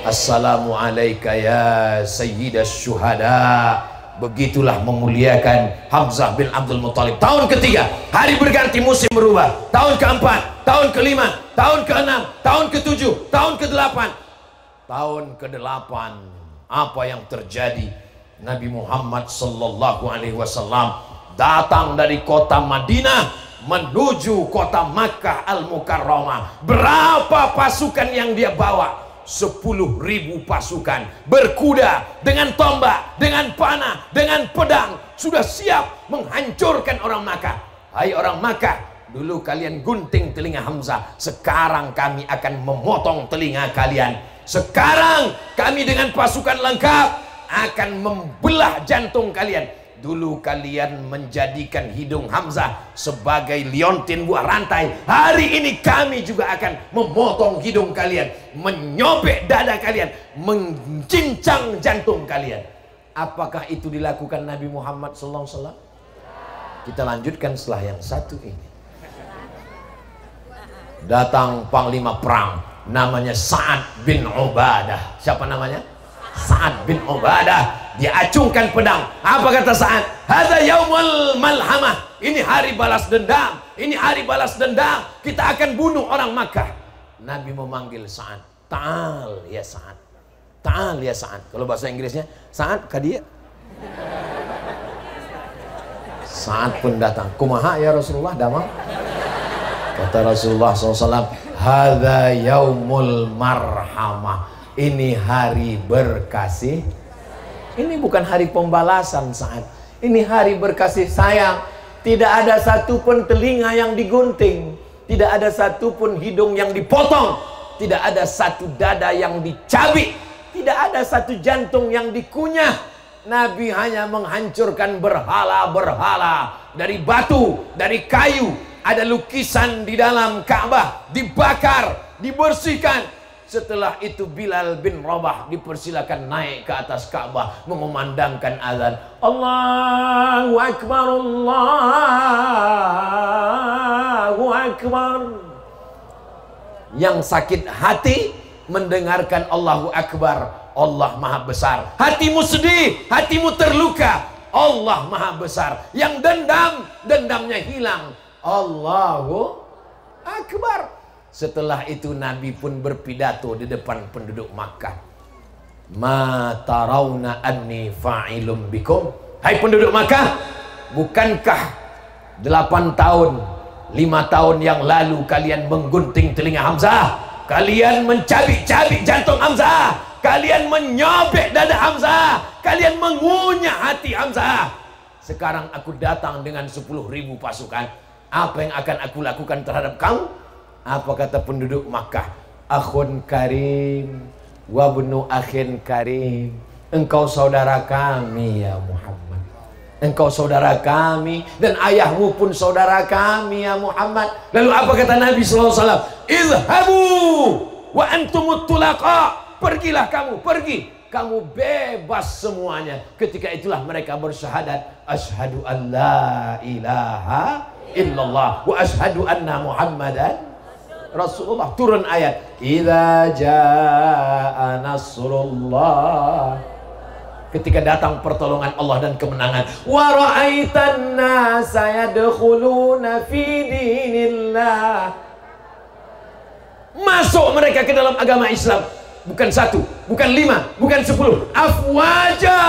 Assalamu alayka ya sayyidas syuhada. Begitulah memuliakan Hamzah bin Abdul Muttalib. Tahun ketiga, hari berganti, musim berubah. Tahun keempat, tahun kelima, tahun keenam, tahun ketujuh, tahun kedelapan. Tahun kedelapan, apa yang terjadi? Nabi Muhammad sallallahu alaihi wasallam datang dari kota Madinah menuju kota Makkah Al-Mukarramah. Berapa pasukan yang dia bawa? 10.000 pasukan berkuda, dengan tombak, dengan panah, dengan pedang, sudah siap menghancurkan orang Makkah. Hai orang Makkah, dulu kalian gunting telinga Hamzah, sekarang kami akan memotong telinga kalian. Sekarang kami dengan pasukan lengkap akan membelah jantung kalian. Dulu kalian menjadikan hidung Hamzah sebagai liontin buah rantai. Hari ini kami juga akan memotong hidung kalian, menyobek dada kalian, mencincang jantung kalian. Apakah itu dilakukan Nabi Muhammad SAW? Kita lanjutkan setelah yang satu ini. Datang panglima perang, namanya Sa'ad bin Ubadah. Siapa namanya? Sa'ad bin Ubadah. Dia acungkan pedang. Apa kata Sa'ad? Hadza yaumul malhamah. Ini hari balas dendam. Ini hari balas dendam. Kita akan bunuh orang Makkah. Nabi memanggil Sa'ad. Ta'al ya Sa'ad. Ta'al ya Sa'ad. Kalau bahasa Inggrisnya, Sa'ad kadia. Sa'ad pun datang. Kumaha ya Rasulullah, damang. Kata Rasulullah SAW, hadza yaumul marhamah. Ini hari berkasih. Ini bukan hari pembalasan Sa'ad. Ini hari berkasih sayang. Tidak ada satupun telinga yang digunting, tidak ada satupun hidung yang dipotong, tidak ada satu dada yang dicabik, tidak ada satu jantung yang dikunyah. Nabi hanya menghancurkan berhala-berhala dari batu, dari kayu. Ada lukisan di dalam Ka'bah, dibakar, dibersihkan. Setelah itu Bilal bin Rabah dipersilakan naik ke atas Ka'bah mengumandangkan azan. Allahu Akbar, Allahu Akbar. Yang sakit hati mendengarkan Allahu Akbar, Allah Maha Besar. Hatimu sedih, hatimu terluka, Allah Maha Besar. Yang dendam, dendamnya hilang, Allahu Akbar. Setelah itu Nabi pun berpidato di depan penduduk Makkah. Ma tarawna anni fa'ilum bikum. Hai penduduk Makkah, bukankah 8 tahun, 5 tahun yang lalu kalian menggunting telinga Hamzah? Kalian mencabik-cabik jantung Hamzah, kalian menyobek dada Hamzah, kalian mengunyah hati Hamzah. Sekarang aku datang dengan 10.000 pasukan. Apa yang akan aku lakukan terhadap kamu? Apa kata penduduk Makkah? Akhun karim wabnu akhin karim. Engkau saudara kami ya Muhammad. Engkau saudara kami dan ayahmu pun saudara kami ya Muhammad. Lalu apa kata Nabi SAW? Izhabu wa antumut tulaqa. Pergilah kamu, pergi. Kamu bebas semuanya. Ketika itulah mereka bersyahadat. Ashhadu an la ilaha illallah wa ashhadu anna Muhammadan Rasulullah. Turun ayat idza jaa nasrullah, ketika datang pertolongan Allah dan kemenangan. Wa ra'aitan nasa yadkhuluna fi dinillah, masuk mereka ke dalam agama Islam. Bukan 1, bukan 5, bukan 10, afwaja,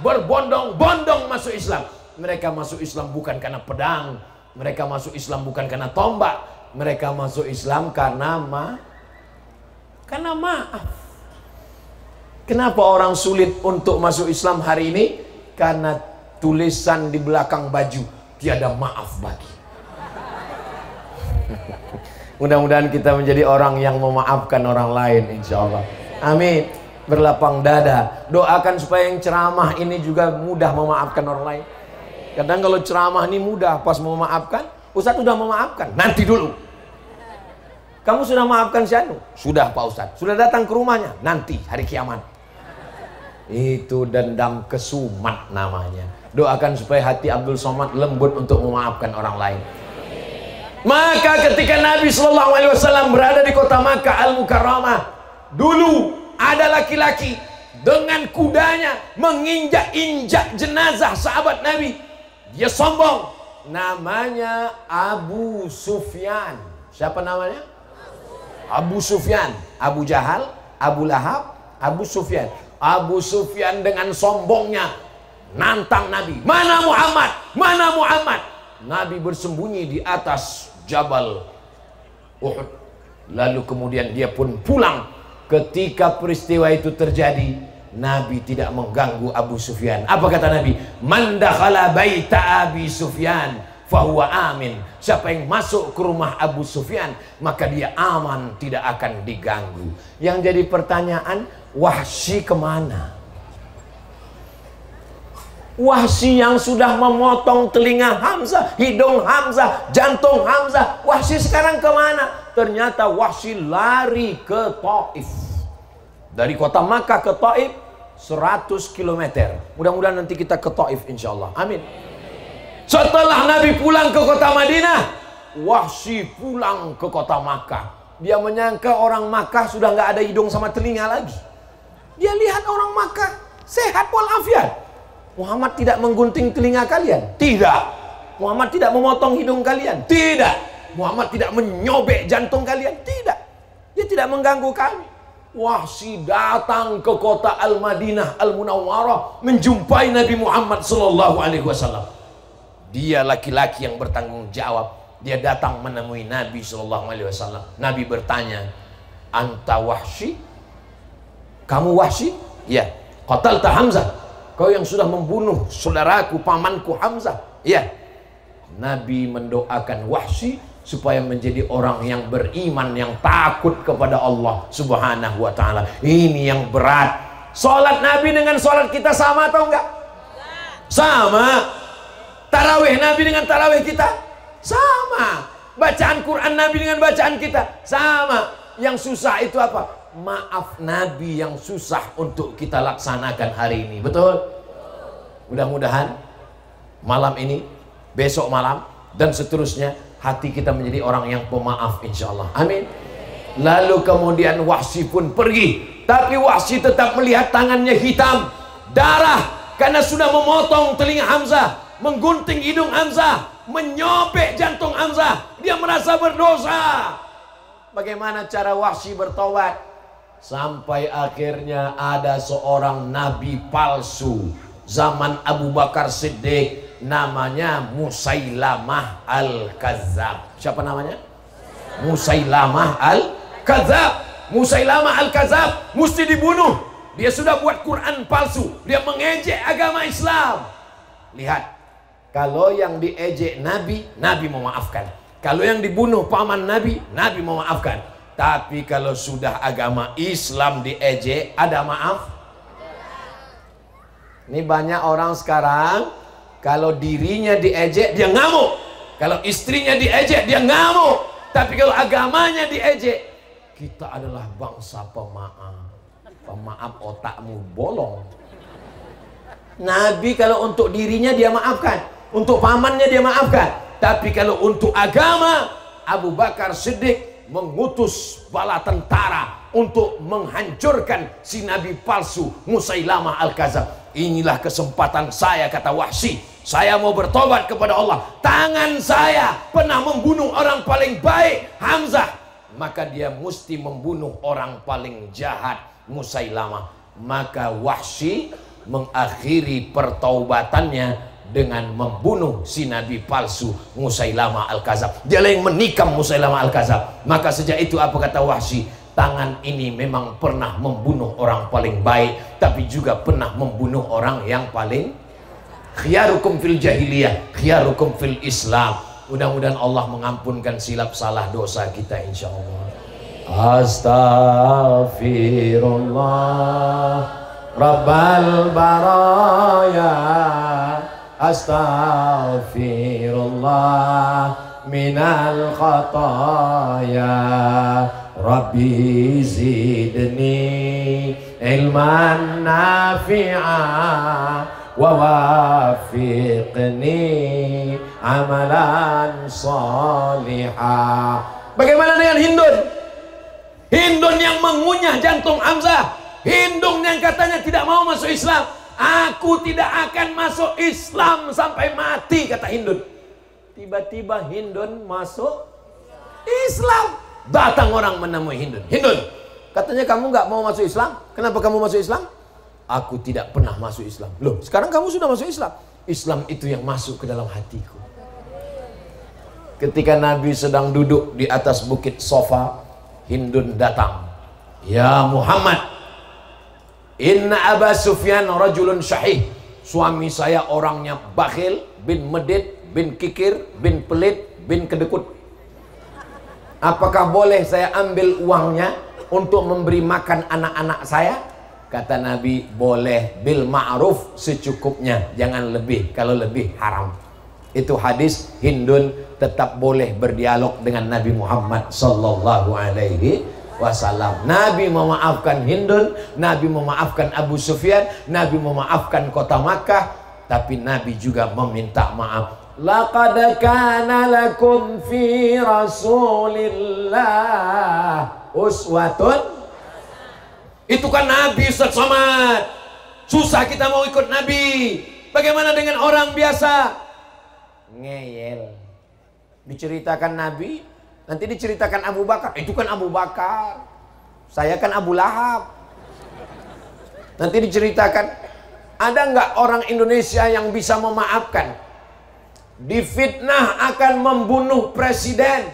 berbondong-bondong masuk Islam. Mereka masuk Islam bukan karena pedang, mereka masuk Islam bukan karena tombak, mereka masuk Islam karena maaf. Kenapa orang sulit untuk masuk Islam hari ini? Karena tulisan di belakang baju, tiada maaf bagi. Mudah-mudahan kita menjadi orang yang memaafkan orang lain, insya Allah. Amin. Berlapang dada. Doakan supaya yang ceramah ini juga mudah memaafkan orang lain. Kadang kalau ceramah ini mudah, pas mau memaafkan, Ustadz sudah memaafkan, nanti dulu. Kamu sudah maafkan si Anu? Sudah Pak Ustadz. Sudah datang ke rumahnya? Nanti hari kiamat. Itu dendam kesumat namanya. Doakan supaya hati Abdul Somad lembut untuk memaafkan orang lain. Maka ketika Nabi SAW berada di kota Makkah Al-Mukarramah, dulu ada laki-laki dengan kudanya menginjak-injak jenazah sahabat Nabi. Dia sombong. Namanya Abu Sufyan. Siapa namanya? Abu Sufyan. Abu Jahal, Abu Lahab, Abu Sufyan. Abu Sufyan dengan sombongnya nantang Nabi. Mana Muhammad? Mana Muhammad? Nabi bersembunyi di atas Jabal Uhud. Lalu kemudian dia pun pulang. Ketika peristiwa itu terjadi, Nabi tidak mengganggu Abu Sufyan. Apa kata Nabi? Man dakhala baita Abi Sufyan fahuwa amin. Siapa yang masuk ke rumah Abu Sufyan, maka dia aman, tidak akan diganggu. Yang jadi pertanyaan, Wahsy kemana? Wahsy yang sudah memotong telinga Hamzah, hidung Hamzah, jantung Hamzah, Wahsy sekarang kemana? Ternyata Wahsy lari ke Taif. Dari kota Makkah ke Taif 100 km. Mudah-mudahan nanti kita ke Taif insyaallah. Amin. Setelah Nabi pulang ke kota Madinah, Wahsy pulang ke kota Makkah. Dia menyangka orang Makkah sudah nggak ada hidung sama telinga lagi. Dia lihat orang Makkah sehat walafiat. Muhammad tidak menggunting telinga kalian? Tidak. Muhammad tidak memotong hidung kalian? Tidak. Muhammad tidak menyobek jantung kalian? Tidak. Dia tidak mengganggu kami. Wahsy datang ke kota Al-Madinah Al-Munawwarah menjumpai Nabi Muhammad sallallahu alaihi wasallam. Dia laki-laki yang bertanggung jawab. Dia datang menemui Nabi sallallahu alaihi wasallam. Nabi bertanya, "Anta Wahsy? Kamu Wahsy?" "Ya." "Qatalta Hamzah? Kau yang sudah membunuh saudaraku, pamanku Hamzah?" "Ya." Nabi mendoakan Wahsy supaya menjadi orang yang beriman, yang takut kepada Allah Subhanahu wa ta'ala. Ini yang berat. Salat Nabi dengan salat kita sama atau enggak? Sama. Tarawih Nabi dengan tarawih kita sama. Bacaan Quran Nabi dengan bacaan kita sama. Yang susah itu apa? Maaf Nabi yang susah untuk kita laksanakan hari ini. Betul? Mudah-mudahan malam ini, besok malam, dan seterusnya hati kita menjadi orang yang pemaaf insyaallah. Amin. Lalu kemudian Wahsy pun pergi. Tapi Wahsy tetap melihat tangannya hitam, darah, karena sudah memotong telinga Hamzah, menggunting hidung Hamzah, menyobek jantung Hamzah. Dia merasa berdosa. Bagaimana cara Wahsy bertobat? Sampai akhirnya ada seorang nabi palsu zaman Abu Bakar Siddiq, namanya Musailamah Al-Kadzab. Siapa namanya? Musailamah Al-Kadzab. Musailamah Al-Kadzab mesti dibunuh. Dia sudah buat Quran palsu. Dia mengejek agama Islam. Lihat, kalau yang diejek Nabi, Nabi memaafkan. Kalau yang dibunuh paman Nabi, Nabi memaafkan. Tapi kalau sudah agama Islam diejek, ada maaf? Ini banyak orang sekarang, kalau dirinya diejek, dia ngamuk. Kalau istrinya diejek, dia ngamuk. Tapi kalau agamanya diejek, kita adalah bangsa pemaaf. Pemaaf otakmu bolong. Nabi kalau untuk dirinya dia maafkan, untuk pamannya dia maafkan. Tapi kalau untuk agama, Abu Bakar Siddiq mengutus bala tentara untuk menghancurkan si nabi palsu Musailamah Al-Kadzab. Inilah kesempatan saya, kata Wahsy. Saya mau bertobat kepada Allah. Tangan saya pernah membunuh orang paling baik, Hamzah. Maka dia mesti membunuh orang paling jahat, Musailamah. Maka Wahsy mengakhiri pertaubatannya dengan membunuh si nabi palsu Musailamah Al-Kadzab. Dialah yang menikam Musailamah Al-Kadzab. Maka sejak itu apa kata Wahsy? Tangan ini memang pernah membunuh orang paling baik, tapi juga pernah membunuh orang yang paling khiyarukum fil jahiliyah, khiyarukum fil Islam. Mudah-mudahan Allah mengampunkan silap salah dosa kita insyaallah. Astaghfirullah Rabbal baraya, astaghfirullah minal khataya, Rabbi zidni ilman nafi'a wa wafiqni amalan salihah. Bagaimana dengan Hindun? Hindun yang mengunyah jantung Hamzah. Hindun yang katanya tidak mau masuk Islam. Aku tidak akan masuk Islam sampai mati, kata Hindun. Tiba-tiba Hindun masuk Islam. Datang orang menemui Hindun. Hindun, katanya kamu nggak mau masuk Islam. Kenapa kamu masuk Islam? Aku tidak pernah masuk Islam. Loh, sekarang kamu sudah masuk Islam. Islam itu yang masuk ke dalam hatiku. Ketika Nabi sedang duduk di atas bukit Sofa, Hindun datang. Ya Muhammad, inna Aba Sufyan rajulun syahih. Suami saya orangnya bakhil, bin medit, bin kikir, bin pelit, bin kedekut. Apakah boleh saya ambil uangnya untuk memberi makan anak-anak saya? Kata Nabi, boleh, bil ma'ruf, secukupnya, jangan lebih. Kalau lebih haram. Itu hadis. Hindun tetap boleh berdialog dengan Nabi Muhammad sallallahu alaihi wasallam. Nabi memaafkan Hindun, Nabi memaafkan Abu Sufyan, Nabi memaafkan kota Makkah, tapi Nabi juga meminta maaf. Laqad kana lakum fi Rasulillah uswatun. Itu kan Nabi, Ustaz Somad. Susah kita mau ikut Nabi. Bagaimana dengan orang biasa? Ngeyel. Diceritakan Nabi, nanti diceritakan Abu Bakar. Itu kan Abu Bakar. Saya kan Abu Lahab. Nanti diceritakan, ada nggak orang Indonesia yang bisa memaafkan? Difitnah akan membunuh presiden,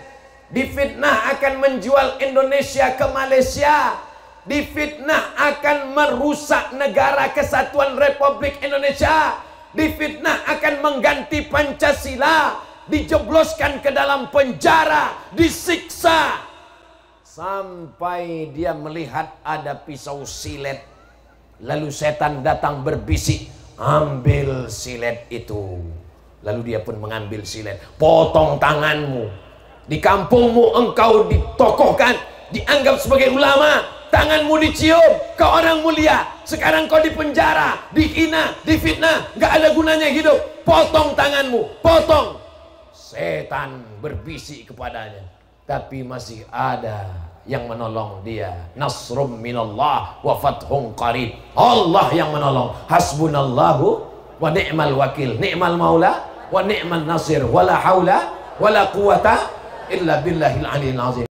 difitnah akan menjual Indonesia ke Malaysia, difitnah akan merusak negara kesatuan Republik Indonesia, difitnah akan mengganti Pancasila, dijebloskan ke dalam penjara, disiksa, sampai dia melihat ada pisau silet. Lalu setan datang berbisik, ambil silet itu. Lalu dia pun mengambil silet, potong tanganmu. Di kampungmu engkau ditokohkan, dianggap sebagai ulama, tanganmu dicium, kau orang mulia. Sekarang kau di penjara, dihina, difitnah, gak ada gunanya hidup. Potong tanganmu, potong. Setan berbisik kepadanya, tapi masih ada yang menolong dia. Nasrum minallah wa fathun qarib. Allah yang menolong. Hasbunallahu wa ni'mal wakil, ni'mal maula wa ni'mal nasir, wala haula wala quwata illa billahil aliyil azim.